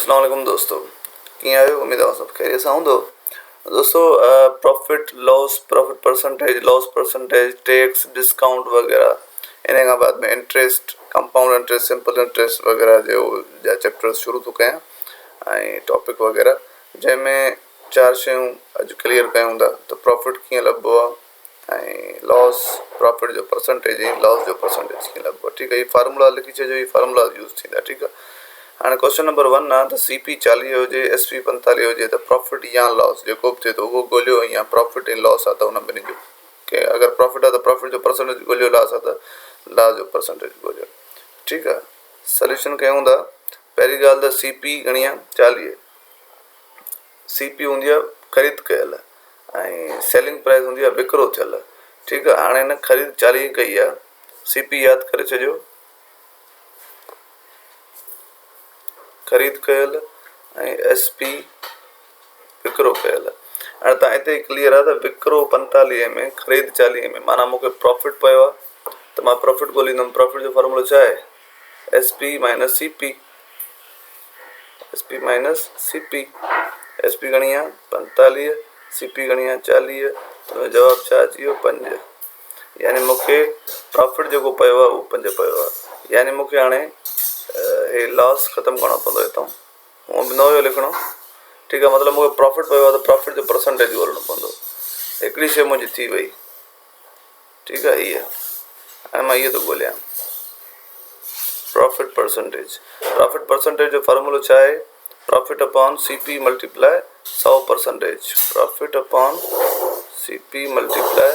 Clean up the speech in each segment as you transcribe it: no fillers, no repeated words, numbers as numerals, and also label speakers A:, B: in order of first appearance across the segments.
A: अस्सलाम वालेकुम दोस्तों, कीअं आहियो? उम्मीद आहे सभु खैरियत सां हूंदो। दोस्तों, profit loss, profit percentage, loss percentage, tax, discount वग़ैरह, इन खां बाद में interest, compound interest, simple interest वग़ैरह जो जा चैप्टर शुरू थो कयां ऐं टॉपिक वग़ैरह, जंहिंमें 4 शयूं अॼु क्लियर कयूं था त प्रॉफिट कीअं लभबो आहे ऐं लॉस, प्रॉफिट जो परसेंटेज ऐं लॉस जो परसेंटेज कीअं लभबो आहे। ठीकु आहे, हीअ फार्मूला लिखी छॾियो, हीअ फार्मूला यूज़ थींदा। ठीकु आहे, हाणे क्वेश्चन नंबर 1 आहे त CP 40 हुजे, SP 45 हुजे त प्रॉफिट या लॉस जेको बि थिए थो उहो ॻोल्हियो, या प्रॉफिट ऐं लॉस आहे त हुन ॿिन्हिनि जो के अगरि प्रॉफिट आहे त प्रॉफिट जो परसेंटेज ॻोल्हियो, लॉस आहे त लॉस जो परसेंटेज ॻोल्हियो। ठीकु आहे, सोल्यूशन कयूं था। पहिरीं ॻाल्हि त CP घणी आहे? 40। CP हूंदी आहे ख़रीद कयल ऐं सेलिंग प्राइस हूंदी आहे विकिरो थियल। ठीकु आहे, हाणे हिन ख़रीद 40 कई आहे, CP यादि करे छॾियो, ख़रीद कयल ऐं SP विकिरो कयल। हाणे तव्हां हिते क्लियर आहे त विकिरो 45 में, ख़रीद 40 में, माना मूंखे प्रॉफिट पियो आहे त मां प्रॉफिट ॻोल्हींदुमि। प्रॉफिट जो फॉर्मूलो छा आहे? SP minus CP, SP minus CP। SP घणी आहे? 45, CP घणी आहे? 40, त जवाबु छा अची वियो? 5। यानी मूंखे प्रॉफिट जेको पियो आहे उहो 5 पियो आहे। यानी मूंखे हाणे हे लॉस ख़तमु करणो पवंदो हितां, हूअं बि न हुयो लिखिणो। ठीकु आहे, मतिलबु मूंखे प्रॉफिट पियो आहे त प्रॉफिट जो परसेंटेज ॻोल्हणो पवंदो। हिकिड़ी शइ मुंहिंजी थी वई। ठीकु आहे, हीअ हाणे मां इहो थो ॻोल्हियां, प्रॉफिट परसेंटेज। प्रॉफिट परसेंटेज जो फॉर्मूलो छा आहे? Profit upon CP multiply 100%। Profit upon CP multiply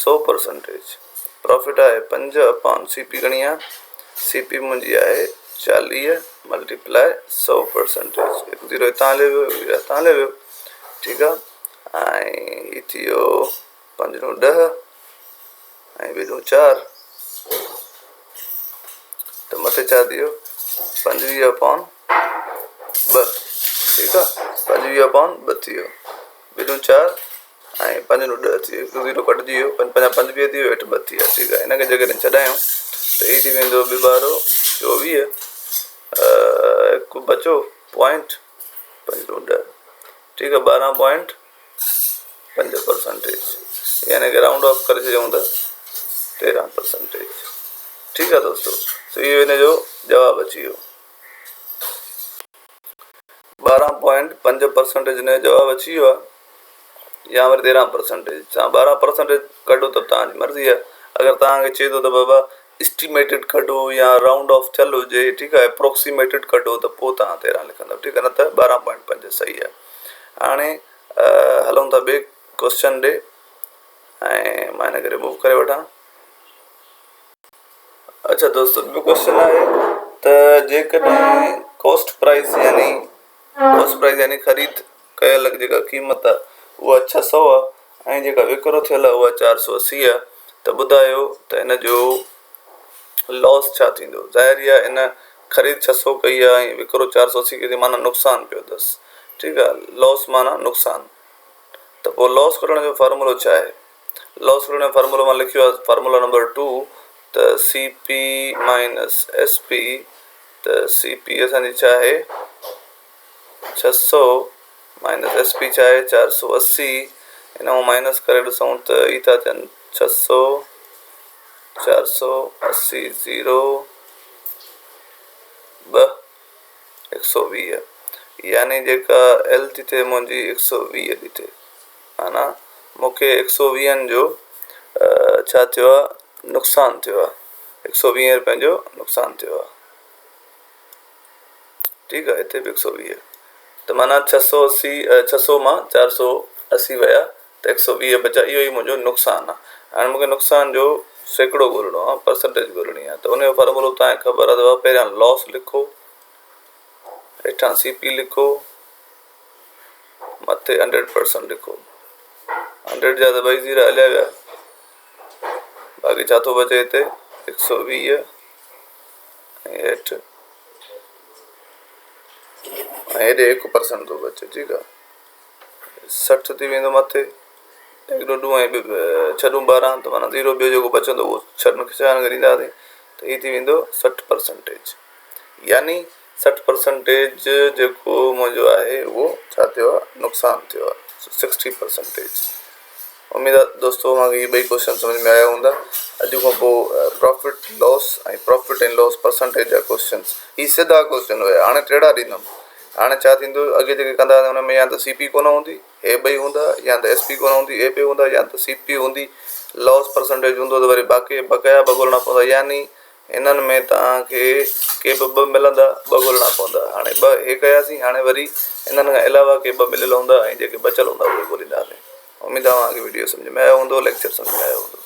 A: 100%। Profit आहे 5 अपॉन CP घणी आहे? CP मुंहिंजी आहे 40 मल्टीप्लाई 100%। हिकु ज़ीरो हितां हले वियो, हितां हले वियो। ठीकु आहे, ऐं हीअ थी वियो 5 × 10 ऐं 2 × 4, त मथे छा थी वियो? 25 अपॉन 2। ठीकु आहे, 25 अपॉन 2 थी वियो, 2 × 4 ऐं 5 × 10 थी वियो, हिकु ज़ीरो कटिजी वियो, 25 थी वियो, हेठि 2 थी विया। ठीकु आहे, हिनखे जॾहिं छॾायूं त हीअ थी वेंदो 2 × 24, हिकु बचो पॉइंट 5 × 10। ठीकु आहे, 12.5%, यानी कि राउंड ऑफ करे छॾियूं त 13%। ठीकु आहे दोस्तों, तो इहो हिन जो जवाबु अची वियो, 12.5% हिन जो जवाबु अची वियो आहे, या वरी 13%। तव्हां 12% कढो त तव्हांजी मर्ज़ी आहे। अगरि तव्हांखे चए थो त बाबा एस्टिमेटेड कढो या राउंड ऑफ थियल हुजे, ठीकु आहे, अप्रोक्सीमेटेड कढो, त पोइ तव्हां 13 लिखंदव। ठीकु आहे, न त 12.5 सही आहे। हाणे हलूं था ॿिए क्वेश्चन ॾे, ऐं मां हिनखे रिमूव करे वठां। अच्छा दोस्तों, ॿियो क्वेश्चन आहे त जेकॾहिं कॉस्ट प्राइस यानी ख़रीद कयल जेका क़ीमत आहे उहा 600 आहे ऐं जेका विकिरो थियल आहे उहा 480 आहे, त ॿुधायो त हिन जो लॉस छा थींदो? ज़ाहिर आहे, इन ख़रीद 600 कई आहे ऐं विकिरो 480 कई, माना नुक़सानु पियो अथसि। ठीकु आहे, लॉस माना नुक़सानु। त पोइ लॉस कढण जो फॉर्मूलो छा आहे? लॉस कढण जो फॉर्मूलो मां लिखियो आहे, फॉर्मूला नंबर 2, त CP माइनस SP। त CP असांजी छा आहे? 600 माइनस SP छा आहे? 480। हिन खां माइनस करे ॾिसूं त ई था थियनि 600, 480, 0, 2, 120। यानी जेका L थी थिए मुंहिंजी 120 थी थिए, माना मूंखे 120 जो छा थियो आहे? नुक़सानु थियो आहे। 120 रुपयनि जो नुक़सानु थियो आहे। ठीकु आहे, हिते बि 120, त माना 600 मां 480 विया त 120 बचा, इहो ई मुंहिंजो नुक़सानु आहे। हाणे मूंखे नुक़सान जो सैकड़ो ॻोल्हणो आहे, परसेंटेज ॻोल्हणी आहे, त उनजो फॉर्मूलो तव्हांखे ख़बर आहे, पहिरियां लॉस लिखो, हेठां CP लिखो, मथे 100% लिखो। 100 जा त 2 ज़ीरा हलिया विया, बाक़ी छा थो बचे हिते? 120 ऐं हेठि, ऐं हेॾे 1% थो बचे। ठीकु आहे, 60 थी वेंदो मथे, 1 ॾोढूं ऐं छॾूं 12, त माना 0 ॿियो जेको बचंदो उहो छॾण खे ॾींदासीं, त हीअ थी वेंदो 60%। यानी 60% जेको मुंहिंजो आहे उहो छा थियो आहे, नुक़सानु थियो आहे। 60%। उम्मीद आहे दोस्तों मूंखे ॿई क्वेश्चन समझ में आया हूंदा। अॼु खां पोइ प्रॉफिट लॉस ऐं प्रॉफिट एंड लॉस परसेंटेज जा क्वेश्चन ही सिधा क्वेश्चन हुया, हाणे टेढ़ा ॾींदुमि। हाणे छा थींदो, अॻे जेके कंदा हुआ हुन में या त CP कोन हूंदी, ए ॿई हूंदा, या त SP कोन हूंदी, ए ॿई हूंदा, या त CP हूंदी, लॉस परसेंटेज हूंदो त वरी बाक़ी बकाया ॿ ॻोल्हणा पवंदा। यानी इन्हनि में तव्हांखे के बि ॿ मिलंदा, ॿ ॻोल्हणा पवंदा। हाणे ॿ हे कयासीं, हाणे वरी इन्हनि खां अलावा के ॿ मिलियल हूंदा ऐं जेके बचियल हूंदा उहे ॻोल्हींदासीं। उम्मीद आहे तव्हांखे वीडियो सम्झ में आयो हूंदो, लेक्चर सम्झ में आयो हूंदो।